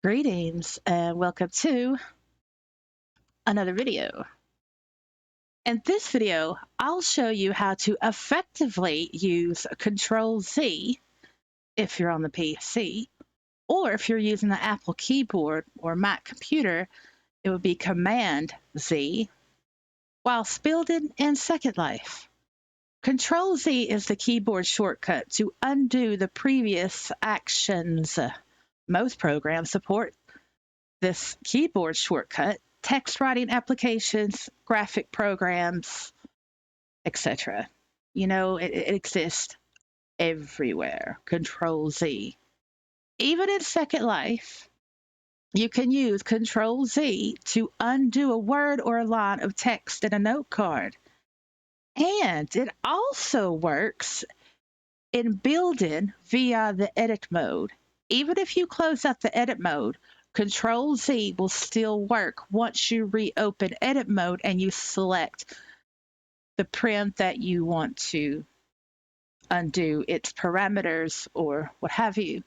Greetings and welcome to another video. In this video, I'll show you how to effectively use Ctrl+Z if you're on the PC, or if you're using the Apple keyboard or Mac computer, it would be Command+Z, whilst building in Second Life. Ctrl+Z is the keyboard shortcut to undo the previous actions. Most programs support this keyboard shortcut, text writing applications, graphic programs, etc. You know, it exists everywhere. Ctrl+Z. Even in Second Life, you can use Ctrl+Z to undo a word or a line of text in a note card. And it also works in building via the edit mode. Even if you close out the edit mode, Ctrl+Z will still work once you reopen edit mode and you select the prim that you want to undo its parameters or what have you.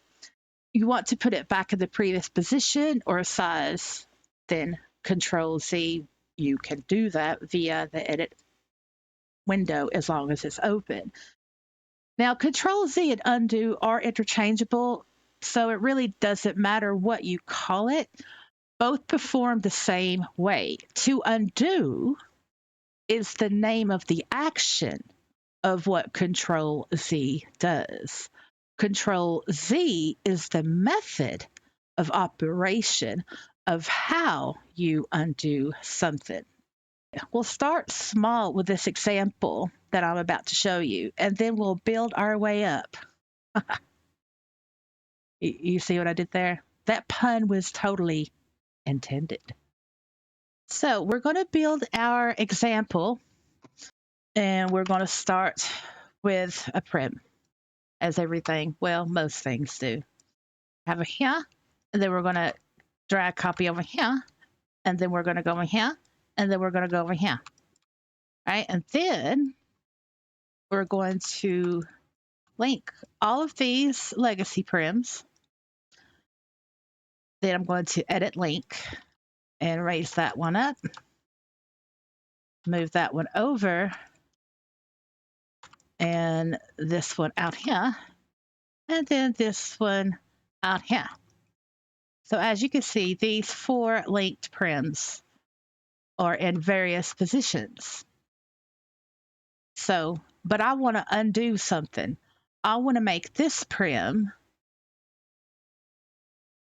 You want to put it back in the previous position or size, then Ctrl+Z, you can do that via the edit window as long as it's open. Now, Ctrl+Z and undo are interchangeable, so it really doesn't matter what you call it. Both perform the same way. To undo is the name of the action of what Ctrl+Z does. Ctrl+Z is the method of operation of how you undo something. We'll start small with this example that I'm about to show you, and then we'll build our way up. You see what I did there? That pun was totally intended. So we're going to build our example, and we're going to start with a prim, as everything, well, most things do. Have a here, and then we're going to drag copy over here, and then we're going to go in here, and then we're going to go over here. All right, and then we're going to link all of these legacy prims. Then I'm going to edit link and raise that one up. Move that one over. And this one out here. And then this one out here. So as you can see, these 4 linked prims are in various positions. So, but I want to undo something. I want to make this prim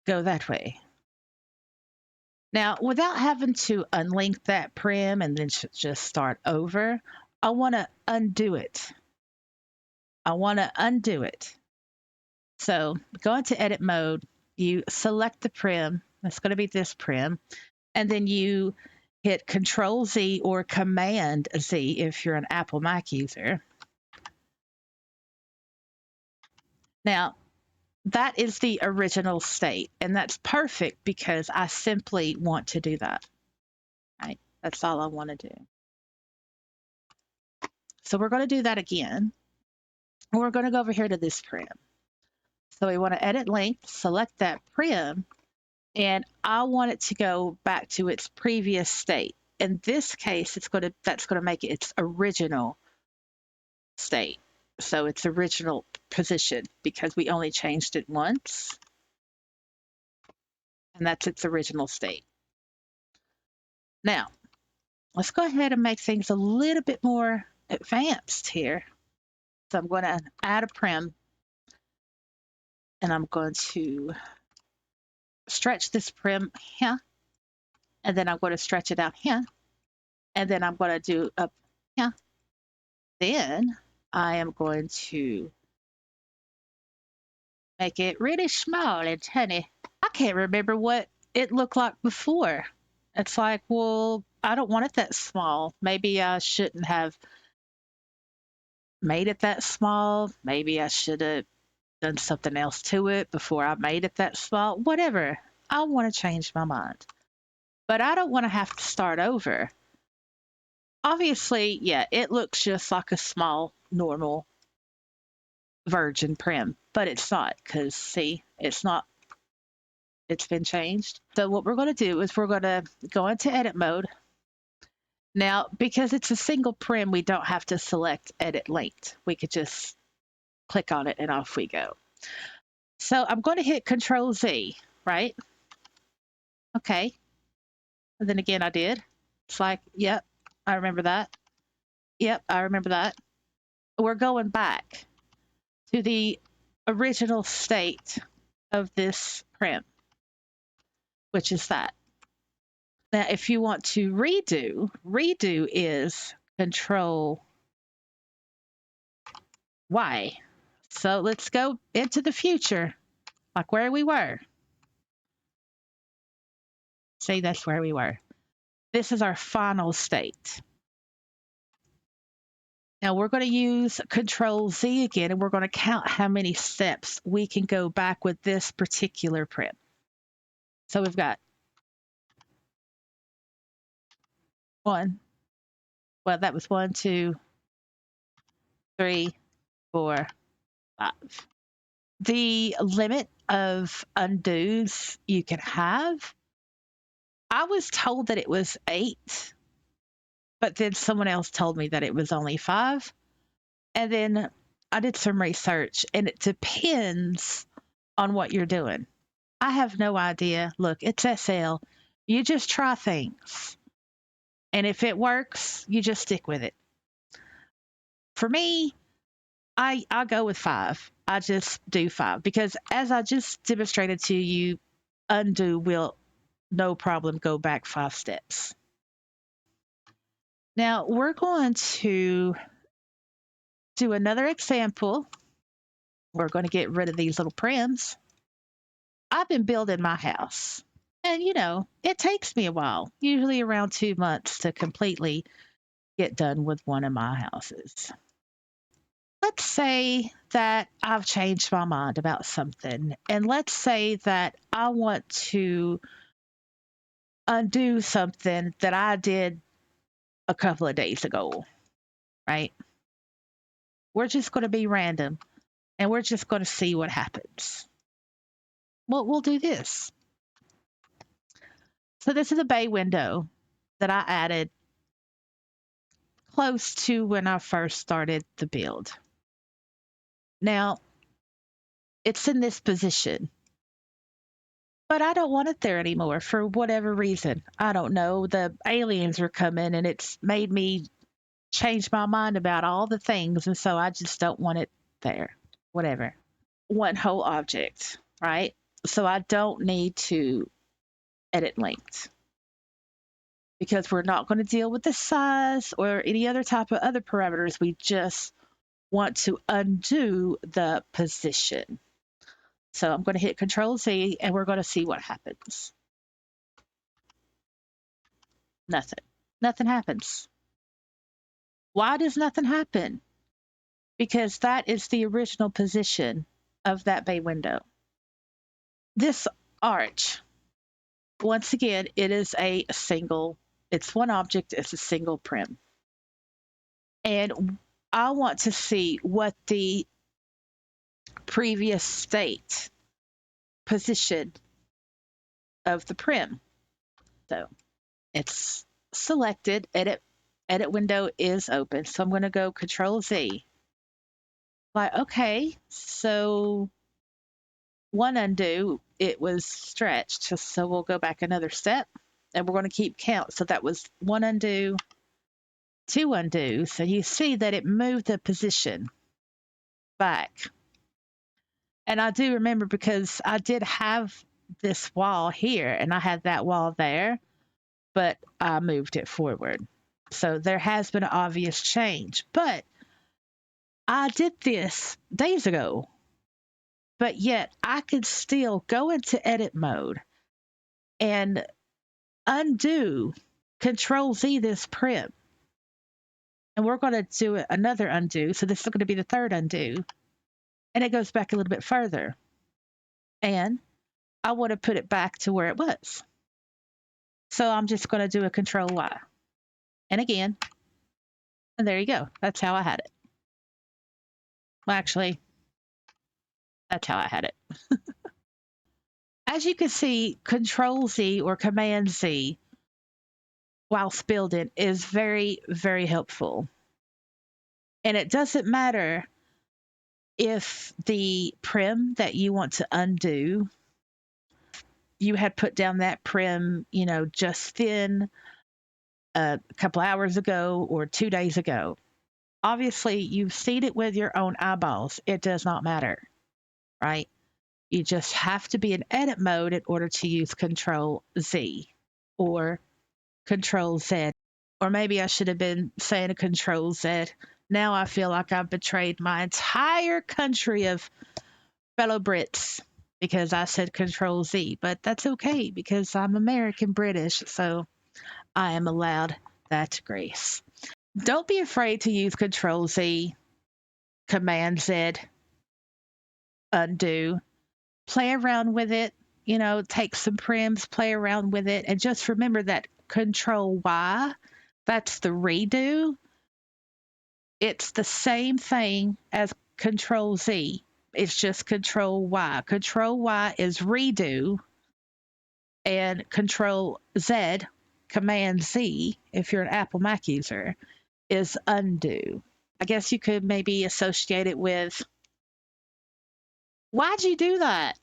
go that way. Now, without having to unlink that prim and then just start over, I want to undo it. So go into edit mode, you select the prim, that's going to be this prim, and then you hit Ctrl+Z or Command+Z if you're an Apple Mac user. Now, that is the original state, and that's perfect because I simply want to do that. Right? That's all I want to do. So we're going to do that again. We're going to go over here to this prim. So we want to edit length, select that prim, and I want it to go back to its previous state. In this case, that's going to make it its original state. So its original position, because we only changed it once. And that's its original state. Now, let's go ahead and make things a little bit more advanced here. So I'm going to add a prim, and I'm going to stretch this prim here, and then I'm going to stretch it out here, and then I'm going to do up here. Then I am going to make it really small and tiny. I can't remember what it looked like before. It's like, well, I don't want it that small. Maybe I shouldn't have made it that small. Maybe I should have done something else to it before I made it that small. Whatever. I want to change my mind. But I don't want to have to start over. Obviously, yeah, it looks just like a small, normal virgin prim, but it's not, because see, it's not It's been changed. So what we're going to do is we're going to go into edit mode. Now, because it's a single prim, we don't have to select edit linked. We could just click on it and off we go. So I'm going to hit Ctrl+Z, right? Okay. And then again, I did. It's like, yep, I remember that. Yep, I remember that. We're going back to the original state of this prim, which is that. Now, if you want to redo is Control Y. So let's go into the future, like where we were. See, that's where we were. This is our final state. Now we're going to use Ctrl+Z again, and we're going to count how many steps we can go back with this particular prim. So we've got 1. Well, that was 1, 2, 3, 4, 5. The limit of undos you can have, I was told that it was 8, but then someone else told me that it was only 5. And then I did some research, and it depends on what you're doing. I have no idea. Look, it's SL. You just try things. And if it works, you just stick with it. For me, I go with 5. I just do 5 because, as I just demonstrated to you, undo will no problem go back 5 steps. Now we're going to do another example. We're going to get rid of these little prims. I've been building my house, and it takes me a while, usually around 2 months to completely get done with one of my houses. Let's say that I've changed my mind about something, and let's say that I want to undo something that I did a couple of days ago, right? We're just going to be random, and we're just going to see what happens. Well, we'll do this. So this is a bay window that I added close to when I first started the build. Now, it's in this position, but I don't want it there anymore for whatever reason. I don't know. The aliens are coming, and it's made me change my mind about all the things, and so I just don't want it there. Whatever. One whole object, right? So I don't need to edit linked because we're not going to deal with the size or any other type of other parameters. We just want to undo the position. So I'm going to hit Ctrl+Z, and we're going to see what happens. Nothing. Nothing happens. Why does nothing happen? Because that is the original position of that bay window. This arch, once again, it is a single, it's one object, it's a single prim. And I want to see what the previous state position of the prim. So it's selected, edit window is open. So I'm going to go Ctrl+Z. Like, okay, so one undo, it was stretched. So we'll go back another step, and we're going to keep count. So that was 1 undo, 2 undo. So you see that it moved the position back. And I do remember because I did have this wall here, and I had that wall there, but I moved it forward. So there has been an obvious change. But I did this days ago, but yet I could still go into edit mode and undo, Ctrl+Z this prim. And we're going to do another undo. So this is going to be the third undo. And it goes back a little bit further. And I want to put it back to where it was. So I'm just going to do a Ctrl+Y. And again. And there you go. That's how I had it. Well, actually, that's how I had it. As you can see, Ctrl+Z or Command+Z whilst building is very, very helpful. And it doesn't matter if the prim that you want to undo, you had put down that prim, just then a couple hours ago or 2 days ago. Obviously, you've seen it with your own eyeballs. It does not matter, right? You just have to be in edit mode in order to use Ctrl+Z or Ctrl+Z. Or maybe I should have been saying a Ctrl+Z. Now I feel like I've betrayed my entire country of fellow Brits because I said Ctrl+Z. But that's okay because I'm American British, so I am allowed that grace. Don't be afraid to use Ctrl+Z, Command+Z, undo. Play around with it, take some prims, play around with it, and just remember that Ctrl+Y, that's the redo. It's the same thing as Ctrl+Z. It's just Ctrl+Y. Ctrl+Y is redo, and Ctrl+Z, Command+Z, if you're an Apple Mac user, is undo. I guess you could maybe associate it with, why'd you do that?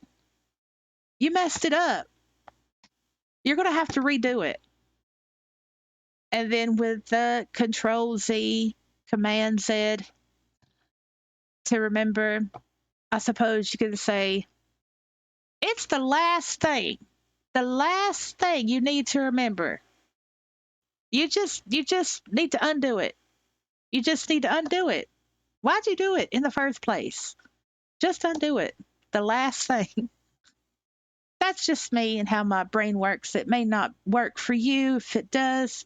You messed it up. You're going to have to redo it. And then with the Ctrl+Z, Command+Z, to remember, I suppose you could say, it's the last thing you need to remember. You just need to undo it. You just need to undo it. Why'd you do it in the first place? Just undo it. The last thing. That's just me and how my brain works. It may not work for you. If it does,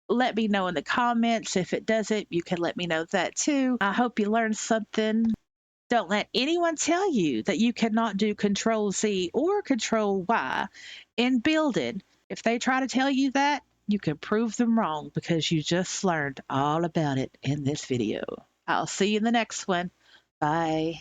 let me know in the comments. If it doesn't, you can let me know that too. I hope you learned something. Don't let anyone tell you that you cannot do Ctrl+Z or Ctrl+Y in building. If they try to tell you that, you can prove them wrong because you just learned all about it in this video. I'll see you in the next one. Bye.